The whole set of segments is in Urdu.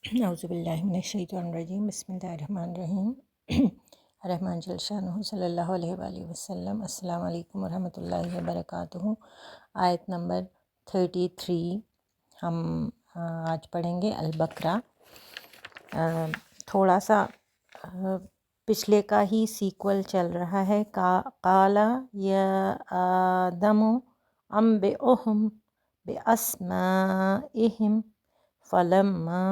اعوذ باللہ من الشیطان الرجیم، بسم اللہ الرحمن الرحیم۔ رحمٰن جل شانہ صلی اللہ علیہ وآلہ وسلم۔ السلام علیکم ورحمۃ اللہ وبرکاتہ۔ آیت نمبر 33 ہم آج پڑھیں گے البقرہ۔ تھوڑا سا پچھلے کا ہی سیکول چل رہا ہے۔ قال یا آدم انبئہم باسمائہم فلما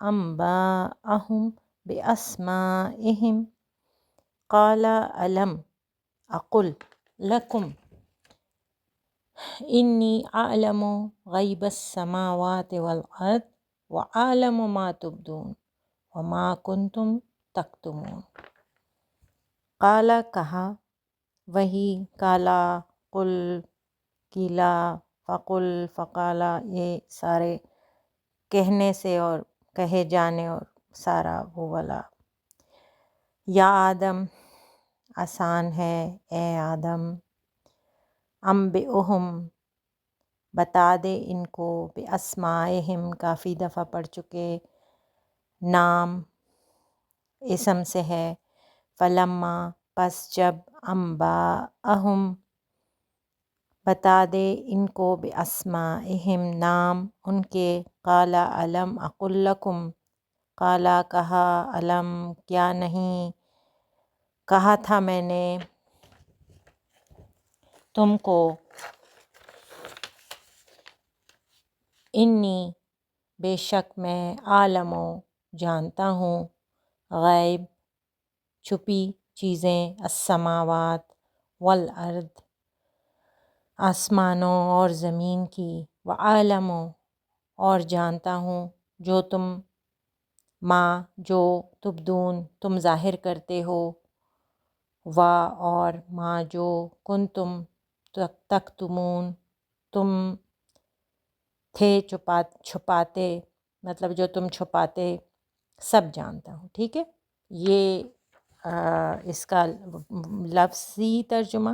انبأهم بأسمائهم قال ألم أقل لكم إني أعلم غيب السماوات والأرض وأعلم ما تبدون وما كنتم تكتمون۔ قال کہا، وہی کالا، قل کیلا، فقل فقالا، یہ سارے کہنے سے اور کہے جانے اور سارا وہ والا۔ یا آدم، آسان ہے اے آدم، انبئہم، بتا دے ان کو، باسمائہم، کافی دفعہ پڑھ چکے، نام اسم سے ہے، فلما، پس جب، انباءہم، بتا دے ان کو، باسمائہم، نام ان کے، قال الم اقل لکم، قالا کہا، الم کیا نہیں کہا تھا میں نے تم کو، انی بے شک میں، عالم جانتا ہوں، غیب چھپی چیزیں، السماوات والارض آسمانوں اور زمین کی، وعالم اور جانتا ہوں، جو تم، ماں جو، تبدون تم ظاہر کرتے ہو، اور ماں جو، کنتم تکتمون تم تھے چھپاتے، مطلب جو تم چھپاتے، سب جانتا ہوں۔ ٹھیک ہے، یہ اس کا لفظی ترجمہ۔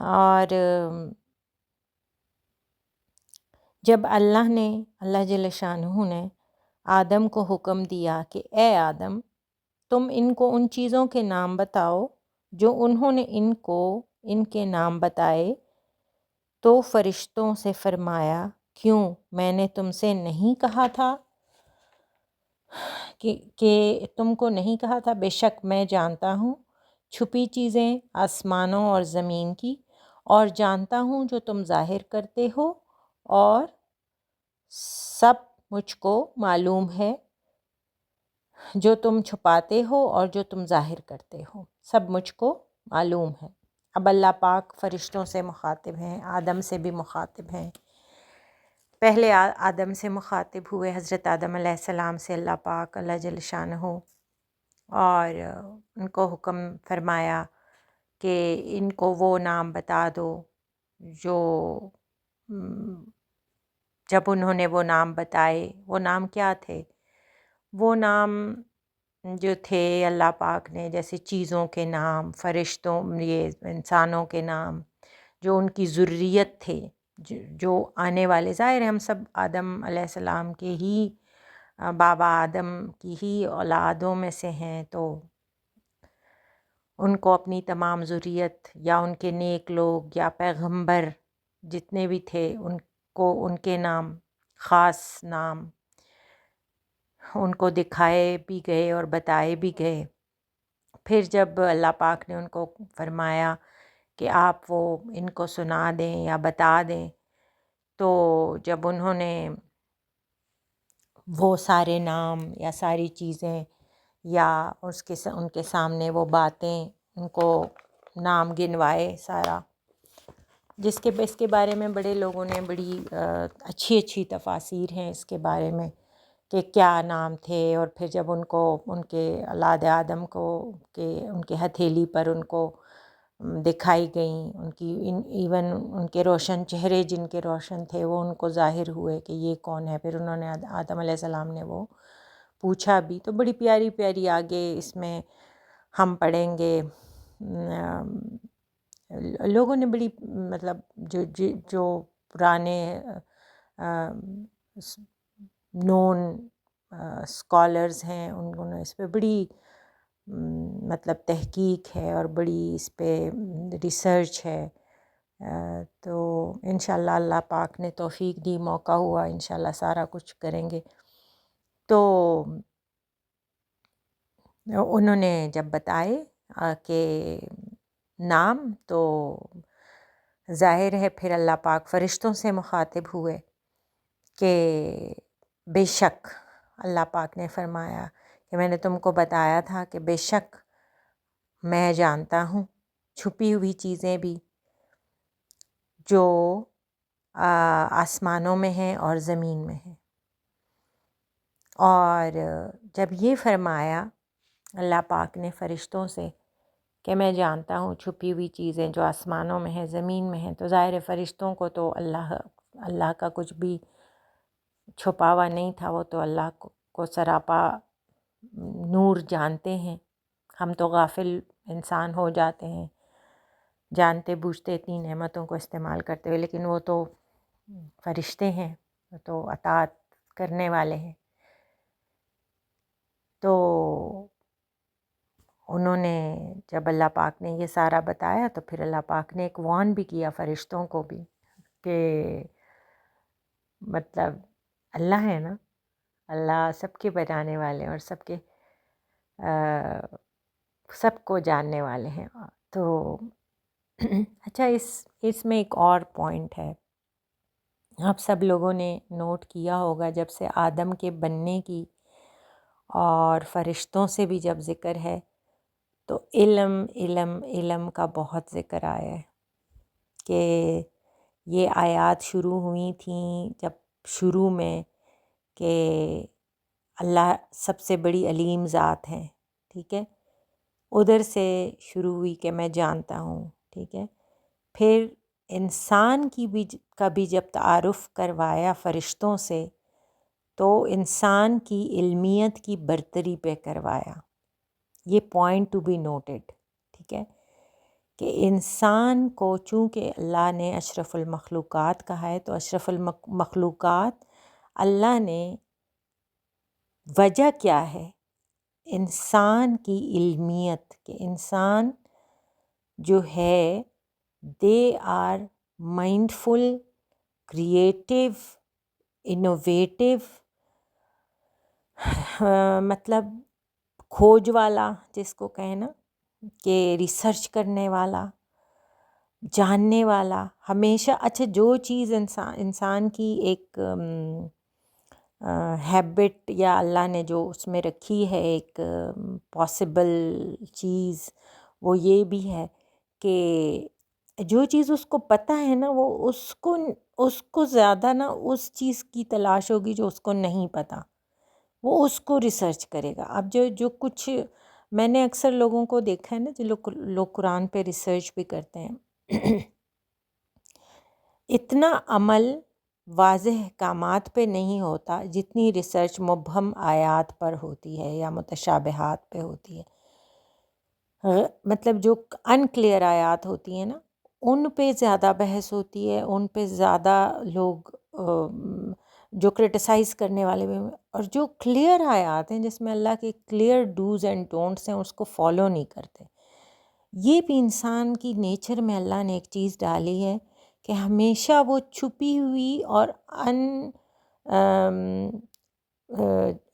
اور جب اللہ جل شانہ نے آدم کو حکم دیا کہ اے آدم، تم ان کو ان چیزوں کے نام بتاؤ جو انہوں نے ان کو ان کے نام بتائے، تو فرشتوں سے فرمایا، کیوں میں نے تم سے نہیں کہا تھا کہ تم کو نہیں کہا تھا، بے شک میں جانتا ہوں چھپی چیزیں آسمانوں اور زمین کی، اور جانتا ہوں جو تم ظاہر کرتے ہو، اور سب مجھ کو معلوم ہے، جو تم چھپاتے ہو اور جو تم ظاہر کرتے ہو، سب مجھ کو معلوم ہے۔ اب اللہ پاک فرشتوں سے مخاطب ہیں، آدم سے بھی مخاطب ہیں۔ پہلے آدم سے مخاطب ہوئے، حضرت آدم علیہ السلام سے اللہ پاک اللہ جل شانہ، اور ان کو حکم فرمایا کہ ان کو وہ نام بتا دو جو جب انہوں نے وہ نام بتائے، وہ نام کیا تھے؟ وہ نام جو تھے اللہ پاک نے، جیسے چیزوں کے نام، فرشتوں، یہ انسانوں کے نام، جو ان کی ذریت تھے، جو آنے والے، ظاہر ہے ہم سب آدم علیہ السلام کے ہی، بابا آدم کی ہی اولادوں میں سے ہیں، تو ان کو اپنی تمام ذریت یا ان کے نیک لوگ یا پیغمبر جتنے بھی تھے، ان کو ان کے نام، خاص نام ان کو دکھائے بھی گئے اور بتائے بھی گئے۔ پھر جب اللہ پاک نے ان کو فرمایا کہ آپ وہ ان کو سنا دیں یا بتا دیں، تو جب انہوں نے وہ سارے نام یا ساری چیزیں یا ان کے سامنے وہ باتیں، ان کو نام گنوائے سارا، اس کے بارے میں بڑے لوگوں نے بڑی اچھی تفاسیر ہیں اس کے بارے میں کہ کیا نام تھے۔ اور پھر جب ان کو ان کے اولاد آدم کو ان کے ہتھیلی پر ان کو دکھائی گئیں، ان کی ایون ان کے روشن چہرے جن کے روشن تھے، وہ ان کو ظاہر ہوئے کہ یہ کون ہے۔ پھر انہوں نے آدم علیہ السلام نے وہ پوچھا بھی، تو بڑی پیاری پیاری آگے اس میں ہم پڑھیں گے۔ لوگوں نے بڑی، مطلب جو پرانے نون اسکالرز ہیں، انہوں نے اس پہ بڑی مطلب تحقیق ہے اور بڑی اس پہ ریسرچ ہے. تو انشاءاللہ اللہ پاک نے توفیق دی، موقع ہوا، انشاءاللہ سارا کچھ کریں گے. تو انہوں نے جب بتائے کہ نام، تو ظاہر ہے پھر اللہ پاک فرشتوں سے مخاطب ہوئے کہ بے شک، اللہ پاک نے فرمایا کہ میں نے تم کو بتایا تھا کہ بے شک میں جانتا ہوں چھپی ہوئی چیزیں بھی جو آسمانوں میں ہیں اور زمین میں ہیں. اور جب یہ فرمایا اللہ پاک نے فرشتوں سے کہ میں جانتا ہوں چھپی ہوئی چیزیں جو آسمانوں میں ہیں زمین میں ہیں، تو ظاہر فرشتوں کو تو اللہ کا کچھ بھی چھپا ہوا نہیں تھا، وہ تو اللہ کو سراپا نور جانتے ہیں. ہم تو غافل انسان ہو جاتے ہیں جانتے بوجھتے اتنی نعمتوں کو استعمال کرتے ہوئے، لیکن وہ تو فرشتے ہیں، وہ تو اطاعت کرنے والے ہیں. تو انہوں نے جب اللہ پاک نے یہ سارا بتایا تو پھر اللہ پاک نے ایک وارن بھی کیا فرشتوں کو بھی کہ مطلب اللہ ہے نا، اللہ سب کے بنانے والے اور سب کو جاننے والے ہیں. تو اچھا، اس میں ایک اور پوائنٹ ہے، آپ سب لوگوں نے نوٹ کیا ہوگا جب سے آدم کے بننے کی اور فرشتوں سے بھی جب ذکر ہے تو علم علم علم کا بہت ذکر آیا ہے کہ یہ آیات شروع ہوئی تھیں جب شروع میں کہ اللہ سب سے بڑی علیم ذات ہیں، ٹھیک ہے، ادھر سے شروع ہوئی کہ میں جانتا ہوں، ٹھیک ہے. پھر انسان کا بھی جب تعارف کروایا فرشتوں سے تو انسان کی علمیت کی برتری پہ کروایا. یہ پوائنٹ ٹو بی نوٹڈ، ٹھیک ہے، کہ انسان کو چونکہ اللہ نے اشرف المخلوقات کہا ہے، تو اشرف المخلوقات اللہ نے وجہ کیا ہے انسان کی علمیت، کہ انسان جو ہے they are mindful, creative, innovative, مطلب کھوج والا جس کو کہیں نا، کہ ریسرچ کرنے والا، جاننے والا ہمیشہ. اچھا، جو چیز انسان کی ایک ہیبٹ یا اللہ نے جو اس میں رکھی ہے ایک پاسبل چیز، وہ یہ بھی ہے کہ جو چیز اس کو پتہ ہے نا، وہ اس کو زیادہ نا اس چیز کی تلاش ہوگی جو اس کو نہیں پتہ، وہ اس کو ریسرچ کرے گا. اب جو کچھ میں نے اکثر لوگوں کو دیکھا ہے نا، جو لوگ قرآن پہ ریسرچ بھی کرتے ہیں، اتنا عمل واضح احکامات پہ نہیں ہوتا جتنی ریسرچ مبہم آیات پر ہوتی ہے یا متشابہات پہ ہوتی ہے. مطلب جو انکلیئر آیات ہوتی ہیں نا، ان پہ زیادہ بحث ہوتی ہے، ان پہ زیادہ لوگ جو کرٹیسائز کرنے والے بھی، اور جو کلیئر آیات ہیں جس میں اللہ کے کلیئر ڈوز اینڈ ڈونٹس ہیں اس کو فالو نہیں کرتے. یہ بھی انسان کی نیچر میں اللہ نے ایک چیز ڈالی ہے کہ ہمیشہ وہ چھپی ہوئی اور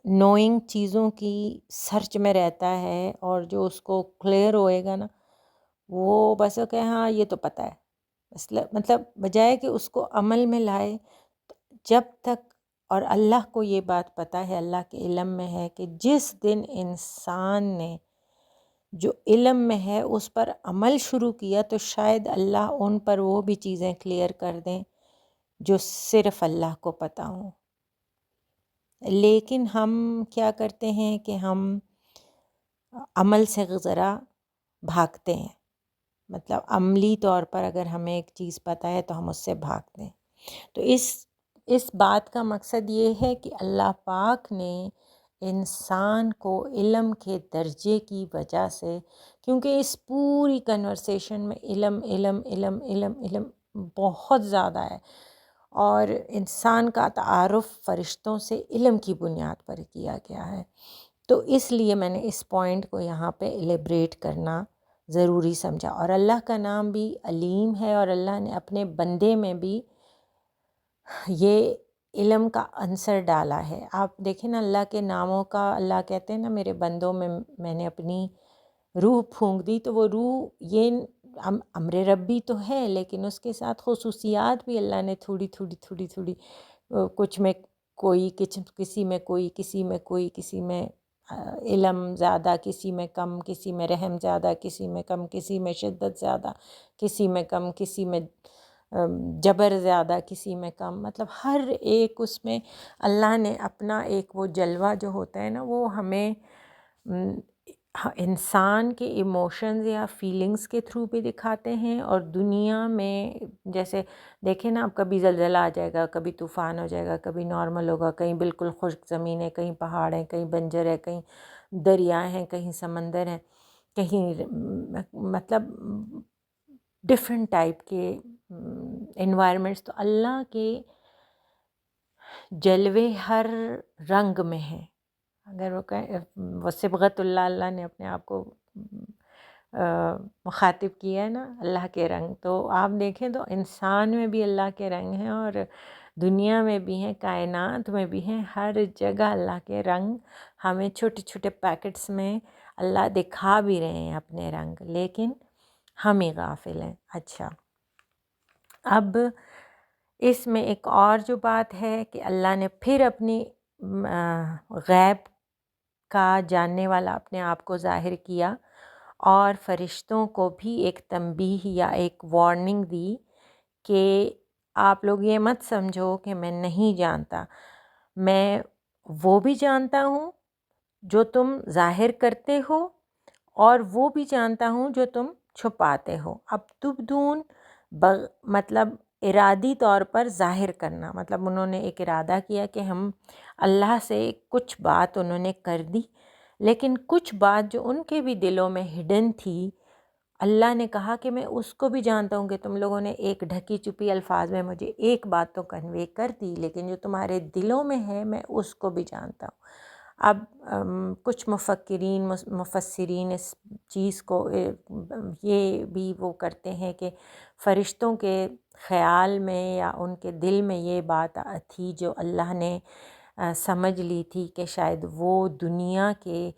نوئنگ چیزوں کی سرچ میں رہتا ہے، اور جو اس کو کلیئر ہوئے گا نا وہ بس کہ ہاں یہ تو پتہ ہے، مطلب بجائے کہ اس کو عمل میں لائے. جب تک، اور اللہ کو یہ بات پتہ ہے، اللہ کے علم میں ہے کہ جس دن انسان نے جو علم میں ہے اس پر عمل شروع کیا تو شاید اللہ ان پر وہ بھی چیزیں کلیئر کر دیں جو صرف اللہ کو پتہ ہوں. لیکن ہم کیا کرتے ہیں کہ ہم عمل سے ذرا بھاگتے ہیں، مطلب عملی طور پر اگر ہمیں ایک چیز پتہ ہے تو ہم اس سے بھاگتے ہیں. تو اس بات کا مقصد یہ ہے کہ اللہ پاک نے انسان کو علم کے درجے کی وجہ سے، کیونکہ اس پوری کنورسیشن میں علم علم علم علم علم بہت زیادہ ہے، اور انسان کا تعارف فرشتوں سے علم کی بنیاد پر کیا گیا ہے۔ تو اس لیے میں نے اس پوائنٹ کو یہاں پہ ایلیبریٹ کرنا ضروری سمجھا۔ اور اللہ کا نام بھی علیم ہے، اور اللہ نے اپنے بندے میں بھی یہ علم کا عنصر ڈالا ہے۔ آپ دیکھیں نا اللہ کے ناموں کا، اللہ کہتے ہیں نا میرے بندوں میں نے اپنی روح پھونک دی، تو وہ روح یہ امر ربی تو ہے، لیکن اس کے ساتھ خصوصیات بھی اللہ نے تھوڑی تھوڑی تھوڑی تھوڑی، کچھ میں کوئی، کسی میں کوئی، کسی میں کوئی، کسی میں علم زیادہ، کسی میں کم، کسی میں رحم زیادہ، کسی میں کم، کسی میں شدت زیادہ، کسی میں کم، کسی میں جبر زیادہ، کسی میں کم، مطلب ہر ایک اس میں اللہ نے اپنا ایک وہ جلوہ جو ہوتا ہے نا، وہ ہمیں انسان کے ایموشنز یا فیلنگز کے تھرو بھی دکھاتے ہیں، اور دنیا میں جیسے دیکھیں نا، اب کبھی زلزلہ آ جائے گا، کبھی طوفان ہو جائے گا، کبھی نارمل ہوگا، کہیں بالکل خشک زمین ہے، کہیں پہاڑ ہیں، کہیں بنجر ہے، کہیں دریا ہیں، کہیں سمندر ہیں، کہیں مطلب ڈفرینٹ ٹائپ کے انوائرمنٹس۔ تو اللہ کے جلوے ہر رنگ میں ہیں۔ اگر وہ کہیں وہ صبغت اللہ، اللہ نے اپنے آپ کو مخاطب کیا ہے نا اللہ کے رنگ، تو آپ دیکھیں تو انسان میں بھی اللہ کے رنگ ہیں، اور دنیا میں بھی ہیں، کائنات میں بھی ہیں، ہر جگہ اللہ کے رنگ ہمیں چھوٹے چھوٹے پیکٹس میں اللہ دکھا بھی رہے ہیں اپنے رنگ، لیکن ہم ہی غافل ہیں۔ اچھا، اب اس میں ایک اور جو بات ہے کہ اللہ نے پھر اپنی غیب کا جاننے والا اپنے آپ کو ظاہر کیا، اور فرشتوں کو بھی ایک تنبیہ یا ایک وارننگ دی کہ آپ لوگ یہ مت سمجھو کہ میں نہیں جانتا، میں وہ بھی جانتا ہوں جو تم ظاہر کرتے ہو، اور وہ بھی جانتا ہوں جو تم چھپاتے ہو۔ اب تبدون مطلب ارادی طور پر ظاہر کرنا، مطلب انہوں نے ایک ارادہ کیا کہ ہم اللہ سے کچھ بات انہوں نے کر دی، لیکن کچھ بات جو ان کے بھی دلوں میں ہڈن تھی، اللہ نے کہا کہ میں اس کو بھی جانتا ہوں کہ تم لوگوں نے ایک ڈھکی چھپی الفاظ میں مجھے ایک بات تو کنوے کر دی، لیکن جو تمہارے دلوں میں ہے میں اس کو بھی جانتا ہوں۔ اب کچھ مفسرین اس چیز کو یہ بھی وہ کرتے ہیں کہ فرشتوں کے خیال میں یا ان کے دل میں یہ بات تھی جو اللہ نے سمجھ لی تھی کہ شاید وہ دنیا کے،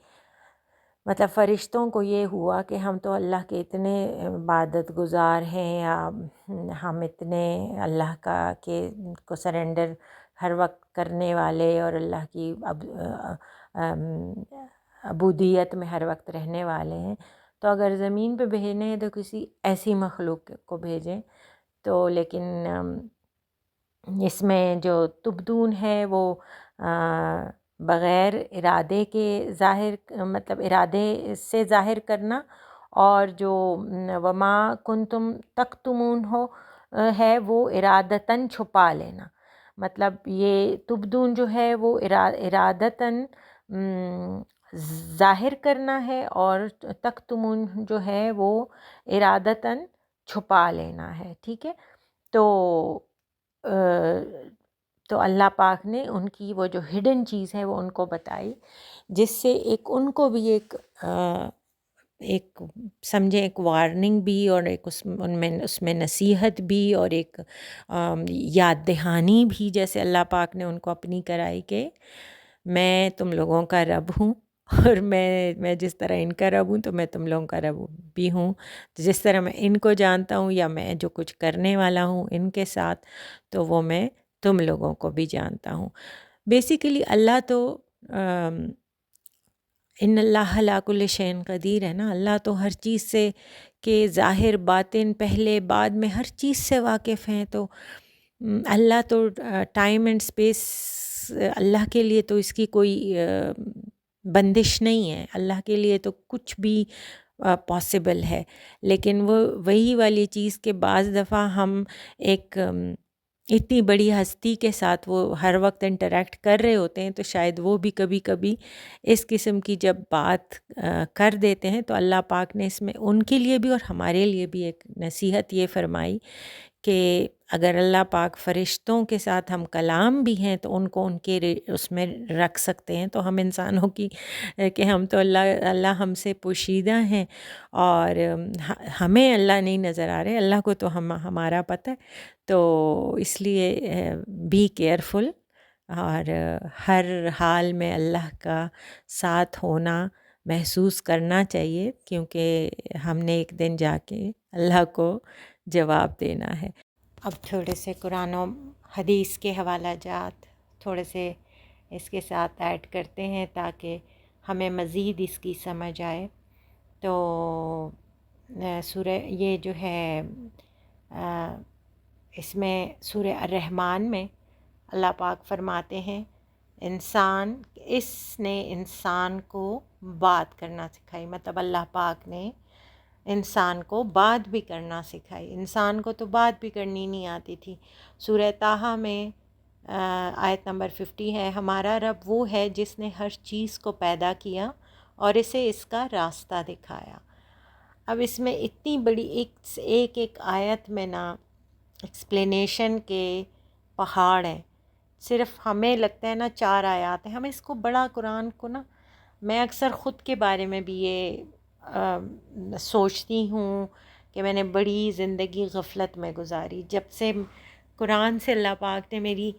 مطلب فرشتوں کو یہ ہوا کہ ہم تو اللہ کے اتنے عبادت گزار ہیں، یا ہم اتنے اللہ کا کہ کو سرنڈر ہر وقت کرنے والے، اور اللہ کی عبودیت میں ہر وقت رہنے والے ہیں، تو اگر زمین پہ بھیجنے ہیں تو کسی ایسی مخلوق کو بھیجیں۔ تو لیکن اس میں جو تبدون ہے وہ بغیر ارادے کے ظاہر، مطلب ارادے سے ظاہر کرنا، اور جو وما کنتم تکتمون ہے وہ ارادتاً چھپا لینا۔ مطلب یہ تبدون جو ہے وہ ارادتاً ظاہر کرنا ہے، اور تکتمون جو ہے وہ ارادتاً چھپا لینا ہے، ٹھیک ہے۔ تو اللہ پاک نے ان کی وہ جو ہڈن چیز ہے وہ ان کو بتائی، جس سے ایک ان کو بھی ایک سمجھیں ایک وارننگ بھی، اور ایک اس میں نصیحت بھی، اور ایک یاد دہانی بھی، جیسے اللہ پاک نے ان کو اپنی کرائی کہ میں تم لوگوں کا رب ہوں، اور میں جس طرح ان کا رب ہوں تو میں تم لوگوں کا رب بھی ہوں، جس طرح میں ان کو جانتا ہوں یا میں جو کچھ کرنے والا ہوں ان کے ساتھ، تو وہ میں تم لوگوں کو بھی جانتا ہوں۔ بیسیکلی اللہ تو ان اللہ علی کل شیء قدیر ہے نا، اللہ تو ہر چیز سے کہ ظاہر باطن پہلے بعد میں ہر چیز سے واقف ہیں۔ تو اللہ تو ٹائم اینڈ اسپیس، اللہ کے لیے تو اس کی کوئی بندش نہیں ہے، اللہ کے لیے تو کچھ بھی پاسبل ہے، لیکن وہ وہی والی چیز کہ بعض دفعہ ہم ایک اتنی بڑی ہستی کے ساتھ وہ ہر وقت انٹریکٹ کر رہے ہوتے ہیں، تو شاید وہ بھی کبھی کبھی اس قسم کی جب بات کر دیتے ہیں، تو اللہ پاک نے اس میں ان کے لیے بھی اور ہمارے لیے بھی ایک نصیحت یہ فرمائی کہ اگر اللہ پاک فرشتوں کے ساتھ ہم کلام بھی ہیں تو ان کو ان کے اس میں رکھ سکتے ہیں، تو ہم انسانوں کی کہ ہم تو اللہ ہم سے پوشیدہ ہیں اور ہمیں اللہ نہیں نظر آ رہے، اللہ کو تو ہمارا پتہ ہے، تو اس لیے بی کیئرفل اور ہر حال میں اللہ کا ساتھ ہونا محسوس کرنا چاہیے، کیونکہ ہم نے ایک دن جا کے اللہ کو جواب دینا ہے۔ اب تھوڑے سے قرآن و حدیث کے حوالہ جات تھوڑے سے اس کے ساتھ ایڈ کرتے ہیں تاکہ ہمیں مزید اس کی سمجھ آئے۔ تو سورہ یہ جو ہے اس میں سورہ الرحمن میں اللہ پاک فرماتے ہیں اس نے انسان کو بات کرنا سکھائی، مطلب اللہ پاک نے انسان کو بات بھی کرنا سکھائی۔ انسان کو تو بات بھی کرنی نہیں آتی تھی۔ سورہ طٰہٰ میں آیت نمبر 50 ہے، ہمارا رب وہ ہے جس نے ہر چیز کو پیدا کیا اور اسے اس کا راستہ دکھایا۔ اب اس میں اتنی بڑی ایک آیت میں نا ایکسپلینیشن کے پہاڑ ہیں۔ صرف ہمیں لگتا ہے نا 4 آیات ہیں، ہمیں اس کو بڑا قرآن کو نا، میں اکثر خود کے بارے میں بھی یہ سوچتی ہوں کہ میں نے بڑی زندگی غفلت میں گزاری۔ جب سے قرآن سے اللہ پاک نے میری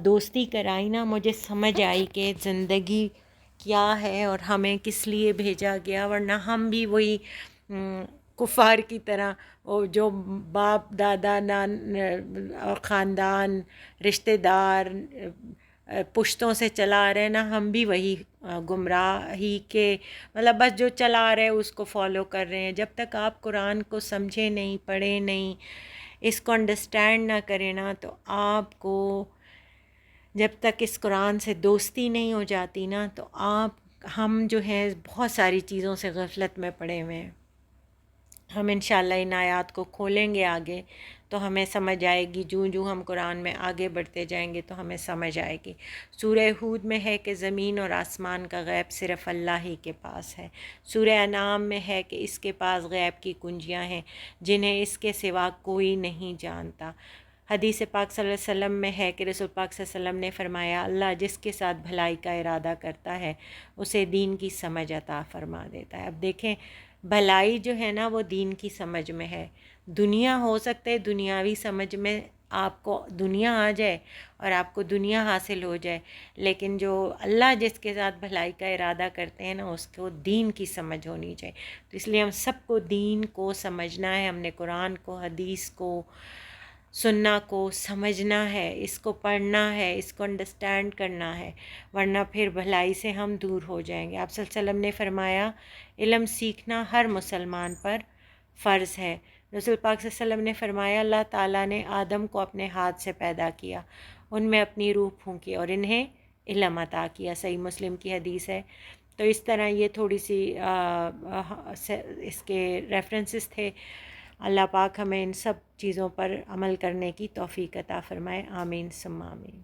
دوستی کرائی نا، مجھے سمجھ آئی کہ زندگی کیا ہے اور ہمیں کس لیے بھیجا گیا، ورنہ ہم بھی وہی کفار کی طرح جو باپ دادا خاندان رشتہ دار پشتوں سے چلا رہے نا، ہم بھی وہی گمراہی کے مطلب بس جو چلا رہے اس کو فالو کر رہے ہیں۔ جب تک آپ قرآن کو سمجھے نہیں، پڑھے نہیں، اس کو انڈرسٹینڈ نہ کریں نا، تو آپ کو جب تک اس قرآن سے دوستی نہیں ہو جاتی نا، تو ہم جو ہیں بہت ساری چیزوں سے غفلت میں پڑے ہوئے ہیں۔ ہم انشاءاللہ ان آیات کو کھولیں گے آگے تو ہمیں سمجھ آئے گی، جو ہم قرآن میں آگے بڑھتے جائیں گے تو ہمیں سمجھ آئے گی۔ سورہ ہود میں ہے کہ زمین اور آسمان کا غیب صرف اللہ ہی کے پاس ہے۔ سورہ انعام میں ہے کہ اس کے پاس غیب کی کنجیاں ہیں جنہیں اس کے سوا کوئی نہیں جانتا۔ حدیث پاک صلی اللہ علیہ وسلم میں ہے کہ رسول پاک صلی اللہ علیہ وسلم نے فرمایا، اللہ جس کے ساتھ بھلائی کا ارادہ کرتا ہے اسے دین کی سمجھ عطا فرما دیتا ہے۔ اب دیکھیں، بھلائی جو ہے نا وہ دین کی سمجھ میں ہے۔ دنیا ہو سکتا ہے دنیاوی سمجھ میں آپ کو دنیا آ جائے اور آپ کو دنیا حاصل ہو جائے، لیکن جو اللہ جس کے ساتھ بھلائی کا ارادہ کرتے ہیں نا، اس کو دین کی سمجھ ہونی چاہیے۔ تو اس لیے ہم سب کو دین کو سمجھنا ہے، ہم نے قرآن کو، حدیث کو، سننا کو سمجھنا ہے، اس کو پڑھنا ہے، اس کو انڈرسٹینڈ کرنا ہے، ورنہ پھر بھلائی سے ہم دور ہو جائیں گے۔ آپ صلی اللہ علیہ وسلم نے فرمایا، علم سیکھنا ہر مسلمان پر فرض ہے۔ رسول پاک صلی اللہ علیہ وسلم نے فرمایا، اللہ تعالیٰ نے آدم کو اپنے ہاتھ سے پیدا کیا، ان میں اپنی روح پھونکی اور انہیں علم عطا کیا۔ صحیح مسلم کی حدیث ہے۔ تو اس طرح یہ تھوڑی سی اس کے ریفرنسز تھے۔ اللہ پاک ہمیں ان سب چیزوں پر عمل کرنے کی توفیق عطا فرمائے، آمین ثم آمین۔